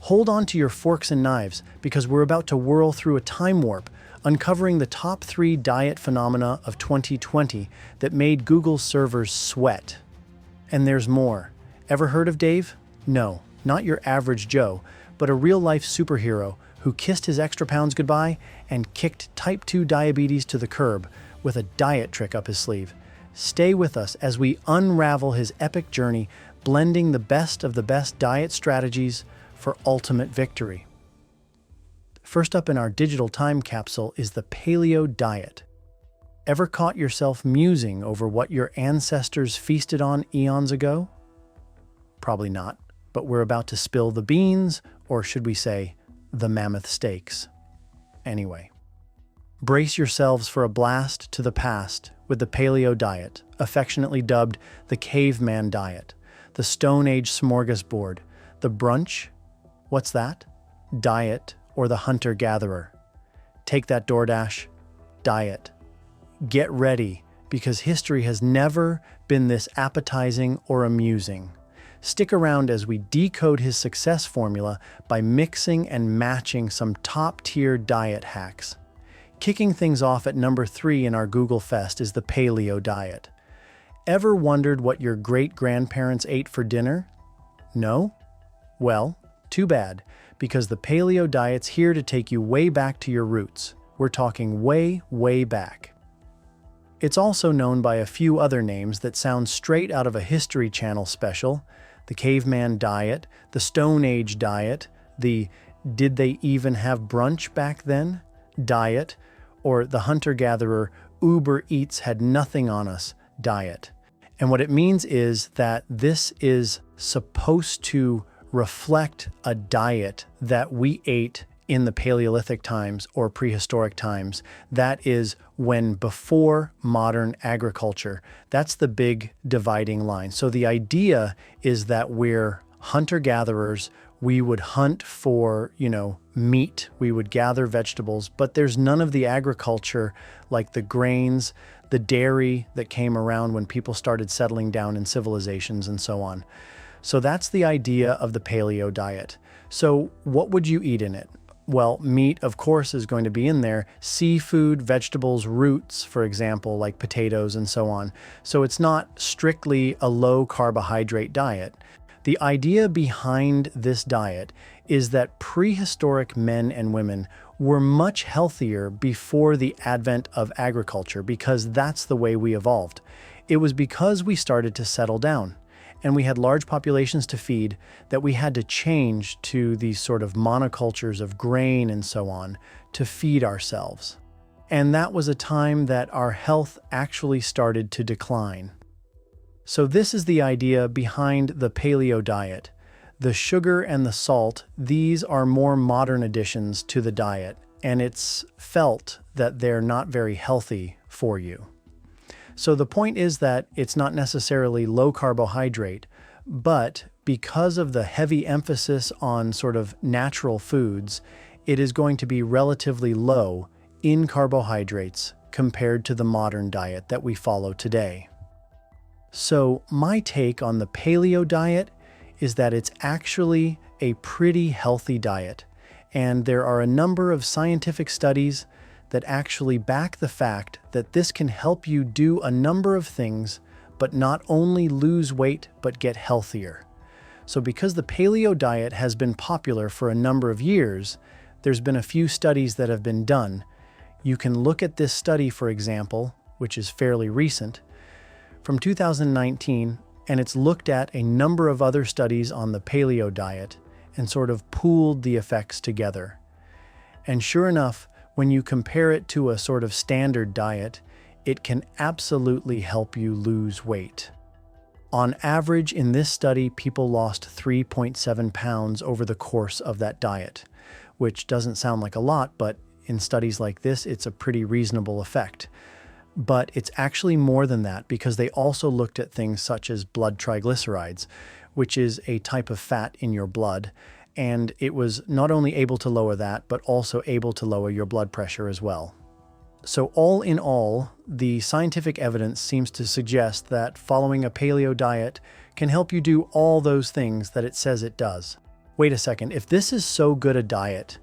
Hold on to your forks and knives because we're about to whirl through a time warp, uncovering the top 3 diet phenomena of 2020 that made Google's servers sweat. And there's more. Ever heard of Dave? No, not your average Joe, but a real-life superhero who kissed his extra pounds goodbye and kicked type 2 diabetes to the curb with a diet trick up his sleeve. Stay with us as we unravel his epic journey, blending the best of the best diet strategies for ultimate victory. First up in our digital time capsule is the paleo diet. Ever caught yourself musing over what your ancestors feasted on eons ago? Probably not, but we're about to spill the beans, or should we say, the mammoth steaks. Anyway, brace yourselves for a blast to the past with the paleo diet, affectionately dubbed the caveman diet, the Stone Age smorgasbord, the brunch, what's that? Diet, or the hunter-gatherer. Take that DoorDash, diet. Get ready, because history has never been this appetizing or amusing. Stick around as we decode his success formula by mixing and matching some top-tier diet hacks. Kicking things off at number 3 in our Google Fest is the paleo diet. Ever wondered what your great-grandparents ate for dinner? No? Well, too bad, because the paleo diet's here to take you way back to your roots. We're talking way, way back. It's also known by a few other names that sound straight out of a History Channel special: the caveman diet, the Stone Age diet, the did they even have brunch back then diet, or the hunter-gatherer Uber Eats had nothing on us diet. And what it means is that this is supposed to reflect a diet that we ate in the Paleolithic times or prehistoric times. That is when before modern agriculture. That's the big dividing line. So the idea is that we're hunter-gatherers. We would hunt for, meat. We would gather vegetables, but there's none of the agriculture like the grains, the dairy that came around when people started settling down in civilizations and so on. So that's the idea of the paleo diet. So what would you eat in it? Well, meat, of course, is going to be in there. Seafood, vegetables, roots, for example, like potatoes and so on. So it's not strictly a low carbohydrate diet. The idea behind this diet is that prehistoric men and women were much healthier before the advent of agriculture because that's the way we evolved. It was because we started to settle down and we had large populations to feed that we had to change to these sort of monocultures of grain and so on to feed ourselves. And that was a time that our health actually started to decline. So this is the idea behind the paleo diet. The sugar and the salt, these are more modern additions to the diet, and it's felt that they're not very healthy for you. So the point is that it's not necessarily low carbohydrate, but because of the heavy emphasis on sort of natural foods, it is going to be relatively low in carbohydrates compared to the modern diet that we follow today. So my take on the paleo diet is that it's actually a pretty healthy diet, and there are a number of scientific studies that actually back the fact that this can help you do a number of things, but not only lose weight, but get healthier. So because the paleo diet has been popular for a number of years, there's been a few studies that have been done. You can look at this study, for example, which is fairly recent, from 2019, and it's looked at a number of other studies on the paleo diet and sort of pooled the effects together. And sure enough, when you compare it to a sort of standard diet, it can absolutely help you lose weight. On average, in this study, people lost 3.7 pounds over the course of that diet, which doesn't sound like a lot, but in studies like this, it's a pretty reasonable effect. But it's actually more than that because they also looked at things such as blood triglycerides, which is a type of fat in your blood. And it was not only able to lower that, but also able to lower your blood pressure as well. So all in all, the scientific evidence seems to suggest that following a paleo diet can help you do all those things that it says it does. Wait a second, if this is so good a diet,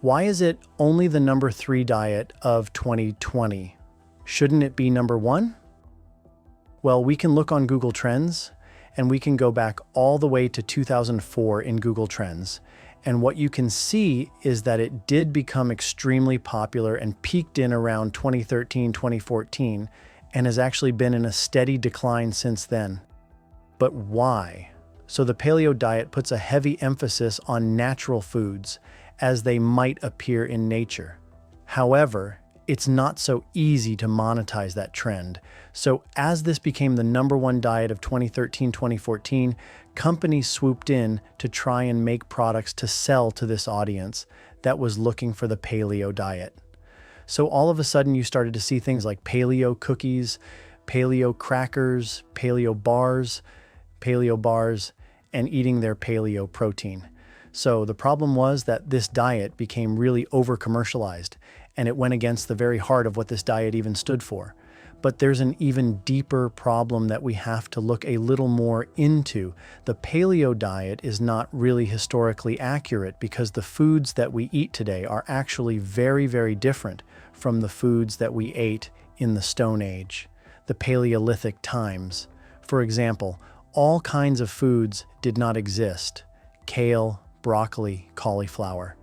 why is it only the number 3 diet of 2020? Shouldn't it be number 1? Well, we can look on Google Trends, and we can go back all the way to 2004 in Google Trends. And what you can see is that it did become extremely popular and peaked in around 2013, 2014, and has actually been in a steady decline since then. But why? So the paleo diet puts a heavy emphasis on natural foods as they might appear in nature. However, it's not so easy to monetize that trend. So as this became the number 1 diet of 2013, 2014, companies swooped in to try and make products to sell to this audience that was looking for the paleo diet. So all of a sudden you started to see things like paleo cookies, paleo crackers, paleo bars, and eating their paleo protein. So the problem was that this diet became really over-commercialized, and it went against the very heart of what this diet even stood for. But there's an even deeper problem that we have to look a little more into. The paleo diet is not really historically accurate because the foods that we eat today are actually very, very different from the foods that we ate in the Stone Age, the Paleolithic times. For example, all kinds of foods did not exist: kale, broccoli, cauliflower.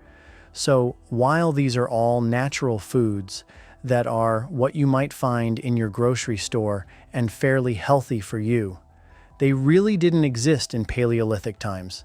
So while these are all natural foods that are what you might find in your grocery store and fairly healthy for you, they really didn't exist in Paleolithic times.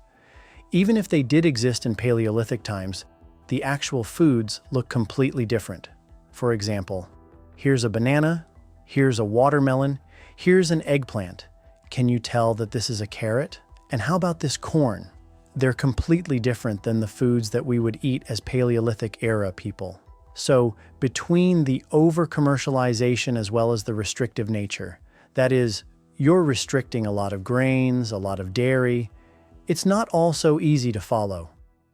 Even if they did exist in Paleolithic times, the actual foods look completely different. For example, here's a banana, here's a watermelon, here's an eggplant. Can you tell that this is a carrot? And how about this corn? They're completely different than the foods that we would eat as Paleolithic era people. So between the over-commercialization as well as the restrictive nature, that is, you're restricting a lot of grains, a lot of dairy, it's not all so easy to follow.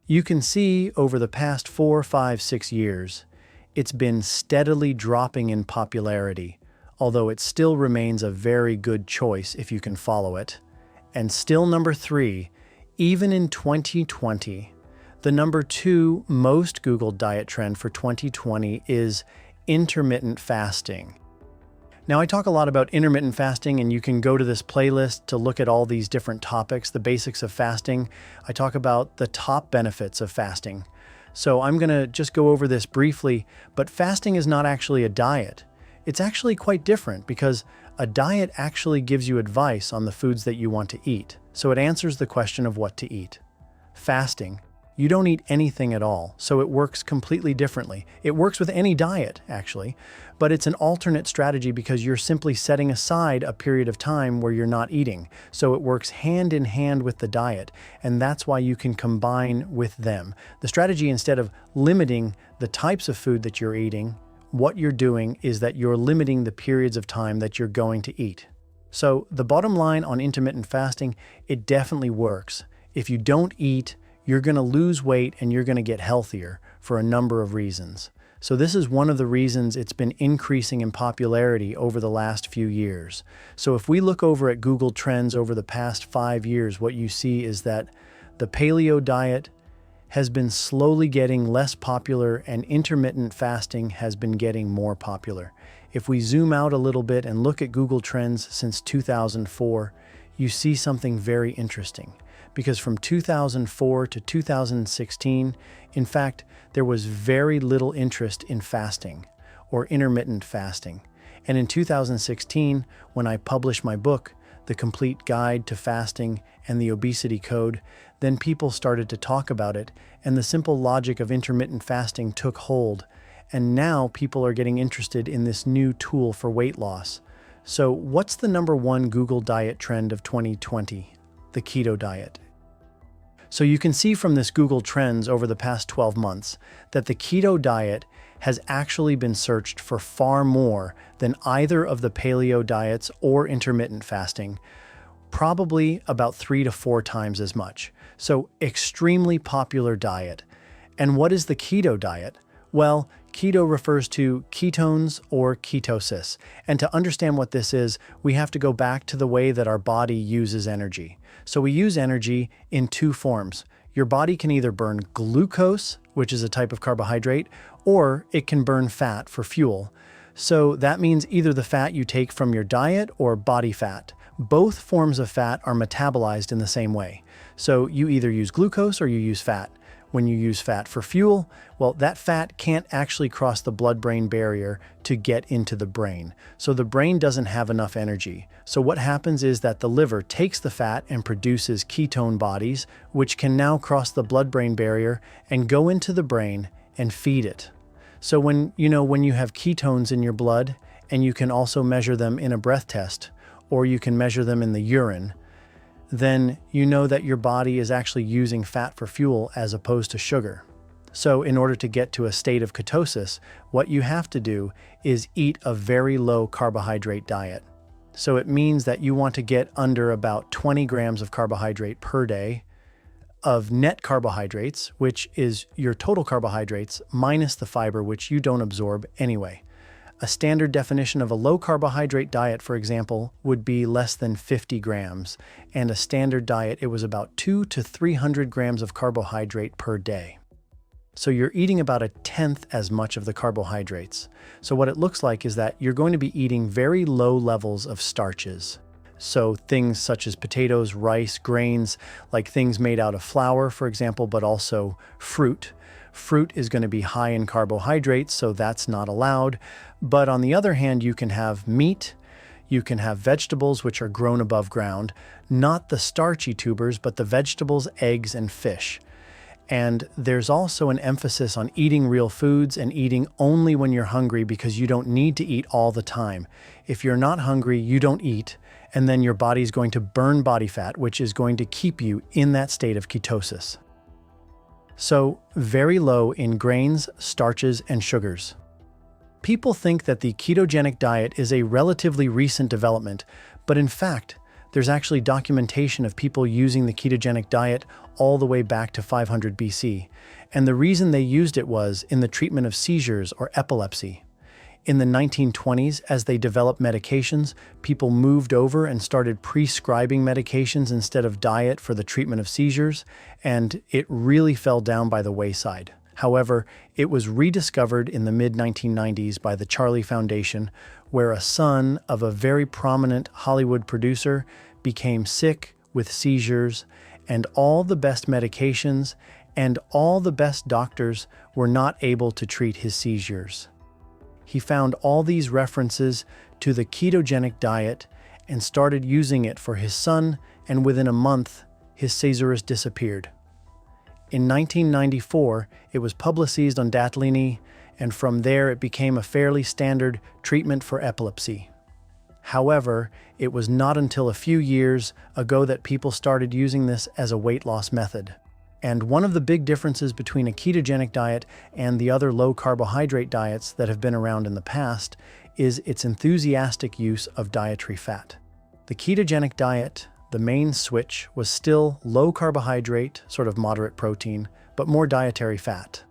You can see over the past 4, 5, 6 years, it's been steadily dropping in popularity, although it still remains a very good choice if you can follow it. And still number 3, even in 2020, the number 2 most Googled diet trend for 2020 is intermittent fasting. Now, I talk a lot about intermittent fasting, and you can go to this playlist to look at all these different topics, the basics of fasting. I talk about the top benefits of fasting. So I'm going to just go over this briefly, but fasting is not actually a diet. It's actually quite different because a diet actually gives you advice on the foods that you want to eat. So it answers the question of what to eat. Fasting, you don't eat anything at all, so it works completely differently. It works with any diet, actually, but it's an alternate strategy because you're simply setting aside a period of time where you're not eating. So it works hand in hand with the diet, and that's why you can combine with them. The strategy, instead of limiting the types of food that you're eating, what you're doing is that you're limiting the periods of time that you're going to eat. So the bottom line on intermittent fasting, it definitely works. If you don't eat, you're going to lose weight and you're going to get healthier for a number of reasons. So this is one of the reasons it's been increasing in popularity over the last few years. So if we look over at Google Trends over the past 5 years, what you see is that the paleo diet has been slowly getting less popular and intermittent fasting has been getting more popular. If we zoom out a little bit and look at Google Trends since 2004, you see something very interesting. Because from 2004 to 2016, in fact, there was very little interest in fasting or intermittent fasting. And in 2016, when I published my book, The Complete Guide to Fasting and the Obesity Code, then people started to talk about it, and the simple logic of intermittent fasting took hold. And now people are getting interested in this new tool for weight loss. So what's the number 1 Google diet trend of 2020? The keto diet. So you can see from this Google Trends over the past 12 months that the keto diet has actually been searched for far more than either of the paleo diets or intermittent fasting, probably about 3 to 4 times as much. So extremely popular diet. And what is the keto diet? Well, keto refers to ketones or ketosis. And to understand what this is, we have to go back to the way that our body uses energy. So we use energy in 2 forms. Your body can either burn glucose, which is a type of carbohydrate, or it can burn fat for fuel. So that means either the fat you take from your diet or body fat. Both forms of fat are metabolized in the same way. So you either use glucose or you use fat. When you use fat for fuel, well, that fat can't actually cross the blood-brain barrier to get into the brain. So the brain doesn't have enough energy. So what happens is that the liver takes the fat and produces ketone bodies, which can now cross the blood-brain barrier and go into the brain and feed it. So when you have ketones in your blood, and you can also measure them in a breath test, or you can measure them in the urine, then you know that your body is actually using fat for fuel as opposed to sugar. So in order to get to a state of ketosis, what you have to do is eat a very low carbohydrate diet. So it means that you want to get under about 20 grams of carbohydrate per day of net carbohydrates, which is your total carbohydrates minus the fiber, which you don't absorb anyway. A standard definition of a low carbohydrate diet, for example, would be less than 50 grams, and a standard diet, it was about 200 to 300 grams of carbohydrate per day. So you're eating about a tenth as much of the carbohydrates. So what it looks like is that you're going to be eating very low levels of starches. So things such as potatoes, rice, grains, like things made out of flour, for example, but also fruit. Fruit is going to be high in carbohydrates, so that's not allowed. But on the other hand, you can have meat, you can have vegetables which are grown above ground, not the starchy tubers, but the vegetables, eggs, and fish. And there's also an emphasis on eating real foods and eating only when you're hungry, because you don't need to eat all the time. If you're not hungry, you don't eat, and then your body's going to burn body fat, which is going to keep you in that state of ketosis. So very low in grains, starches, and sugars. People think that the ketogenic diet is a relatively recent development, but in fact, there's actually documentation of people using the ketogenic diet all the way back to 500 BC. And the reason they used it was in the treatment of seizures or epilepsy. In the 1920s, as they developed medications, people moved over and started prescribing medications instead of diet for the treatment of seizures, and it really fell down by the wayside. However, it was rediscovered in the mid-1990s by the Charlie Foundation, where a son of a very prominent Hollywood producer became sick with seizures, and all the best medications and all the best doctors were not able to treat his seizures. He found all these references to the ketogenic diet and started using it for his son, and within a month, his seizures disappeared. In 1994, it was publicized on Datlini, and from there it became a fairly standard treatment for epilepsy. However, it was not until a few years ago that people started using this as a weight loss method. And one of the big differences between a ketogenic diet and the other low-carbohydrate diets that have been around in the past is its enthusiastic use of dietary fat. The ketogenic diet, the main switch, was still low-carbohydrate, sort of moderate protein, but more dietary fat.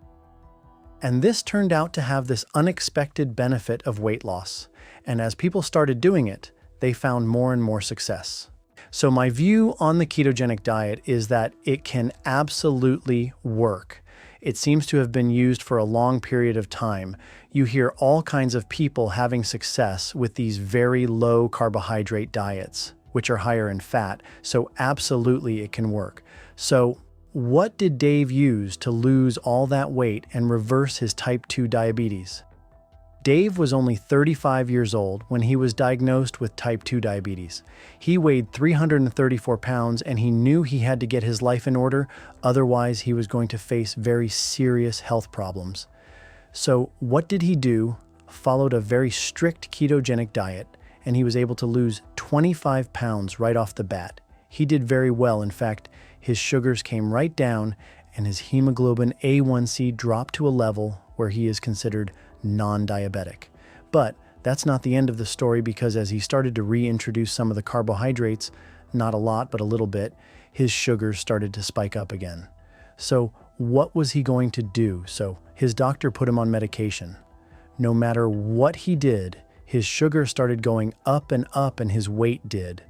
And this turned out to have this unexpected benefit of weight loss. And as people started doing it, they found more and more success. So my view on the ketogenic diet is that it can absolutely work. It seems to have been used for a long period of time. You hear all kinds of people having success with these very low carbohydrate diets, which are higher in fat. So absolutely it can work. So what did Dave use to lose all that weight and reverse his type 2 diabetes? Dave was only 35 years old when he was diagnosed with type 2 diabetes. He weighed 334 pounds, and he knew he had to get his life in order, otherwise he was going to face very serious health problems. So what did he do? Followed a very strict ketogenic diet, and he was able to lose 25 pounds right off the bat. He did very well. In fact, his sugars came right down, and his hemoglobin A1C dropped to a level where he is considered non-diabetic. But that's not the end of the story, because as he started to reintroduce some of the carbohydrates, not a lot, but a little bit, his sugars started to spike up again. So what was he going to do? So his doctor put him on medication. No matter what he did, his sugar started going up, and his weight did.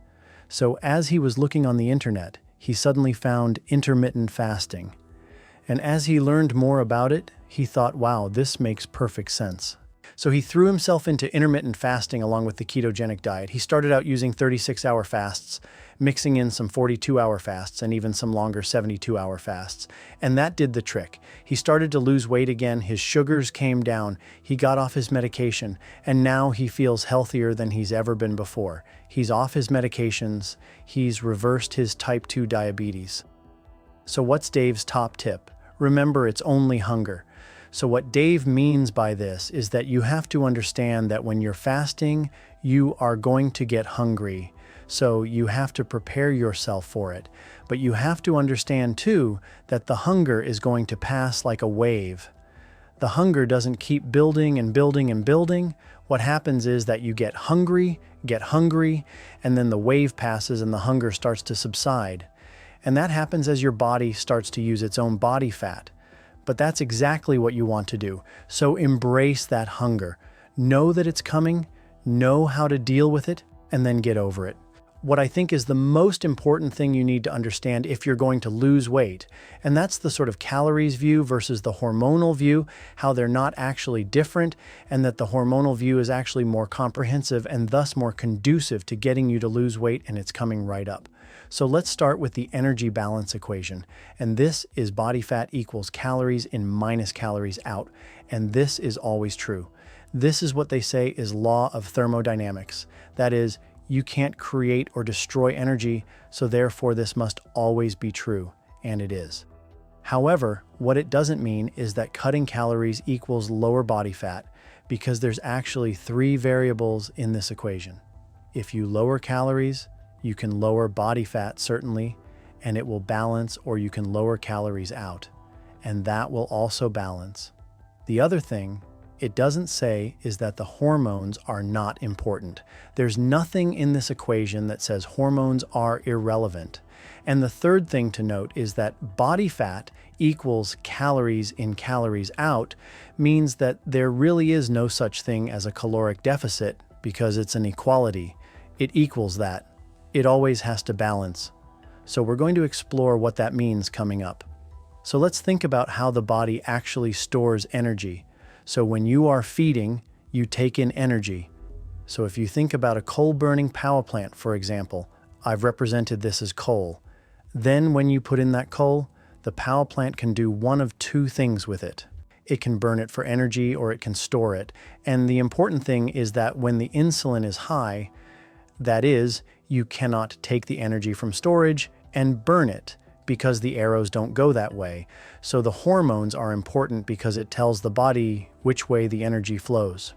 So as he was looking on the internet, he suddenly found intermittent fasting. And as he learned more about it, he thought, wow, this makes perfect sense. So he threw himself into intermittent fasting along with the ketogenic diet. He started out using 36-hour fasts, mixing in some 42-hour fasts and even some longer 72-hour fasts. And that did the trick. He started to lose weight again, his sugars came down, he got off his medication, and now he feels healthier than he's ever been before. He's off his medications, he's reversed his type 2 diabetes. So what's Dave's top tip? Remember, it's only hunger. So what Dave means by this is that you have to understand that when you're fasting, you are going to get hungry. So you have to prepare yourself for it. But you have to understand too that the hunger is going to pass like a wave. The hunger doesn't keep building and building and building. What happens is that you get hungry, and then the wave passes and the hunger starts to subside. And that happens as your body starts to use its own body fat. But that's exactly what you want to do. So embrace that hunger. Know that it's coming, know how to deal with it, and then get over it. What I think is the most important thing you need to understand if you're going to lose weight, and that's the sort of calories view versus the hormonal view, how they're not actually different, and that the hormonal view is actually more comprehensive and thus more conducive to getting you to lose weight, and it's coming right up. So let's start with the energy balance equation. And this is body fat equals calories in minus calories out. And this is always true. This is what they say is law of thermodynamics. That is, you can't create or destroy energy, so therefore this must always be true. And it is. However, what it doesn't mean is that cutting calories equals lower body fat, because there's actually 3 variables in this equation. If you lower calories, you can lower body fat, certainly, and it will balance, or you can lower calories out, and that will also balance. The other thing it doesn't say is that the hormones are not important. There's nothing in this equation that says hormones are irrelevant. And the third thing to note is that body fat equals calories in calories out means that there really is no such thing as a caloric deficit because it's an equality. It equals that. It always has to balance. So we're going to explore what that means coming up. So let's think about how the body actually stores energy. So when you are feeding, you take in energy. So if you think about a coal-burning power plant, for example, I've represented this as coal. Then when you put in that coal, the power plant can do one of 2 things with it. It can burn it for energy or it can store it. And the important thing is that when the insulin is high, that is, you cannot take the energy from storage and burn it because the arrows don't go that way. So the hormones are important because it tells the body which way the energy flows.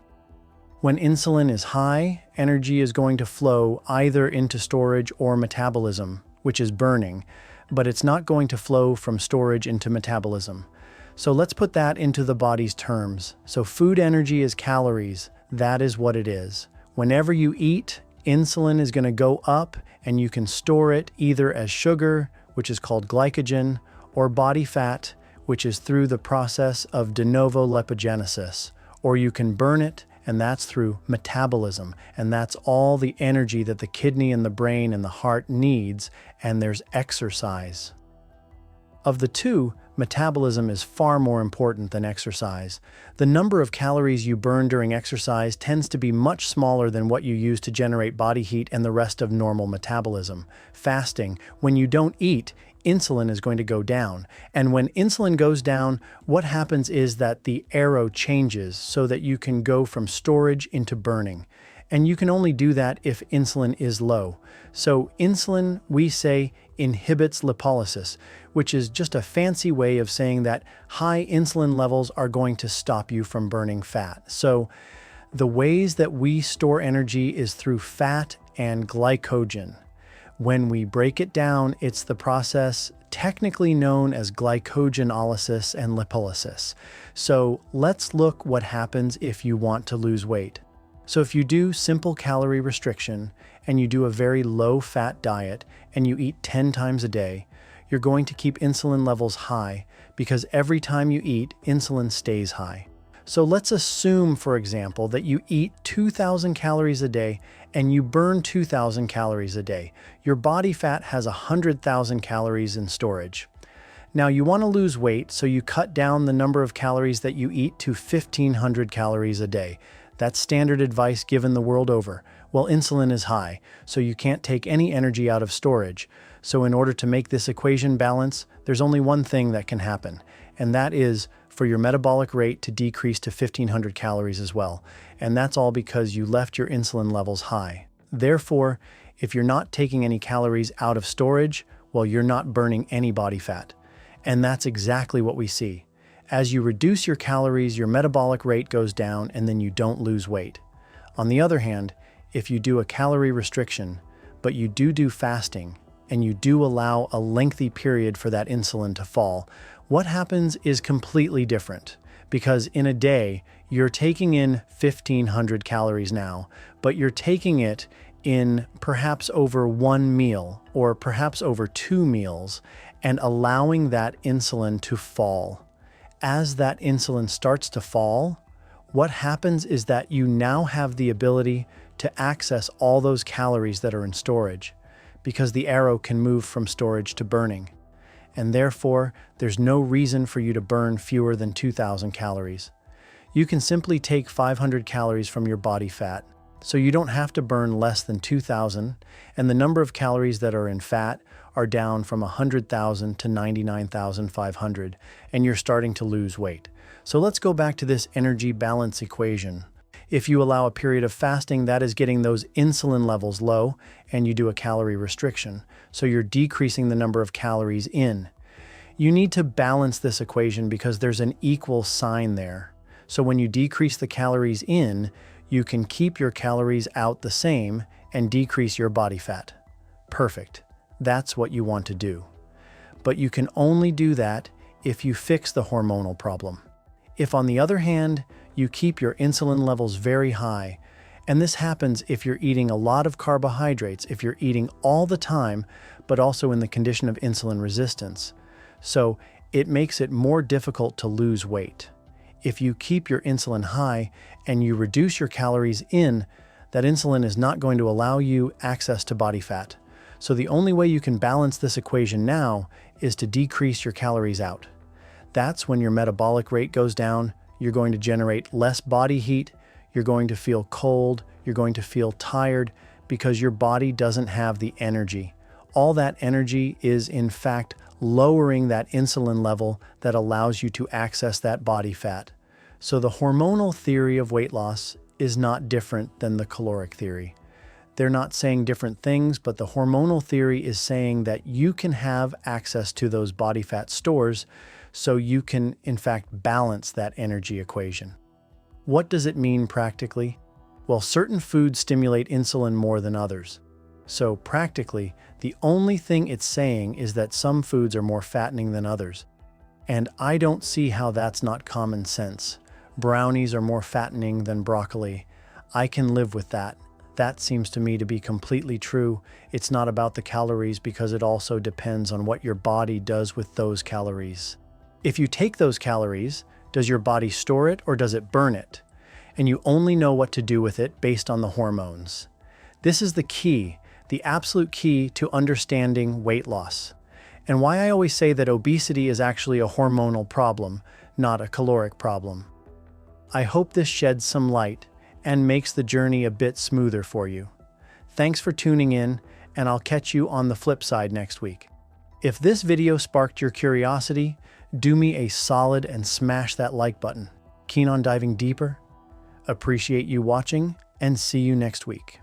When insulin is high, energy is going to flow either into storage or metabolism, which is burning, but it's not going to flow from storage into metabolism. So let's put that into the body's terms. So food energy is calories. That is what it is. Whenever you eat, insulin is going to go up and you can store it either as sugar, which is called glycogen, or body fat, which is through the process of de novo lipogenesis, or you can burn it, and that's through metabolism, and that's all the energy that the kidney and the brain and the heart needs, and there's exercise. Of the two, metabolism is far more important than exercise. The number of calories you burn during exercise tends to be much smaller than what you use to generate body heat and the rest of normal metabolism. Fasting, when you don't eat, insulin is going to go down. And when insulin goes down, what happens is that the arrow changes so that you can go from storage into burning. And you can only do that if insulin is low. So insulin, we say, inhibits lipolysis, which is just a fancy way of saying that high insulin levels are going to stop you from burning fat. So the ways that we store energy is through fat and glycogen. When we break it down, it's the process technically known as glycogenolysis and lipolysis. So let's look what happens if you want to lose weight. So if you do simple calorie restriction and you do a very low fat diet and you eat 10 times a day, you're going to keep insulin levels high because every time you eat, insulin stays high. So let's assume, for example, that you eat 2,000 calories a day and you burn 2,000 calories a day. Your body fat has 100,000 calories in storage. Now you want to lose weight, so you cut down the number of calories that you eat to 1,500 calories a day. That's standard advice given the world over. Well, insulin is high, so you can't take any energy out of storage. So in order to make this equation balance, there's only one thing that can happen, and that is for your metabolic rate to decrease to 1,500 calories as well. And that's all because you left your insulin levels high. Therefore, if you're not taking any calories out of storage, well, you're not burning any body fat. And that's exactly what we see. As you reduce your calories, your metabolic rate goes down and then you don't lose weight. On the other hand, if you do a calorie restriction, but you do fasting, and you do allow a lengthy period for that insulin to fall, what happens is completely different. Because in a day, you're taking in 1,500 calories now, but you're taking it in perhaps over one meal or perhaps over 2 meals and allowing that insulin to fall. As that insulin starts to fall, what happens is that you now have the ability to access all those calories that are in storage, because the arrow can move from storage to burning. And therefore, there's no reason for you to burn fewer than 2,000 calories. You can simply take 500 calories from your body fat, so you don't have to burn less than 2,000, and the number of calories that are in fat are down from 100,000 to 99,500, and you're starting to lose weight. So let's go back to this energy balance equation. If you allow a period of fasting, that is getting those insulin levels low, and you do a calorie restriction, so you're decreasing the number of calories in. You need to balance this equation because there's an equal sign there. So when you decrease the calories in, you can keep your calories out the same and decrease your body fat. Perfect. That's what you want to do. But you can only do that if you fix the hormonal problem. If, on the other hand, you keep your insulin levels very high, and this happens if you're eating a lot of carbohydrates, if you're eating all the time, but also in the condition of insulin resistance. So it makes it more difficult to lose weight. If you keep your insulin high and you reduce your calories in, that insulin is not going to allow you access to body fat. So the only way you can balance this equation now is to decrease your calories out. That's when your metabolic rate goes down, you're going to generate less body heat, you're going to feel cold, you're going to feel tired because your body doesn't have the energy. All that energy is, in fact, lowering that insulin level that allows you to access that body fat. So the hormonal theory of weight loss is not different than the caloric theory. They're not saying different things, but the hormonal theory is saying that you can have access to those body fat stores so you can, in fact, balance that energy equation. What does it mean practically? Well, certain foods stimulate insulin more than others. So practically, the only thing it's saying is that some foods are more fattening than others. And I don't see how that's not common sense. Brownies are more fattening than broccoli. I can live with that. That seems to me to be completely true. It's not about the calories because it also depends on what your body does with those calories. If you take those calories, does your body store it or does it burn it? And you only know what to do with it based on the hormones. This is the key, the absolute key to understanding weight loss. And why I always say that obesity is actually a hormonal problem, not a caloric problem. I hope this sheds some light and makes the journey a bit smoother for you. Thanks for tuning in, and I'll catch you on the flip side next week. If this video sparked your curiosity, do me a solid and smash that like button. Keen on diving deeper? Appreciate you watching, and see you next week.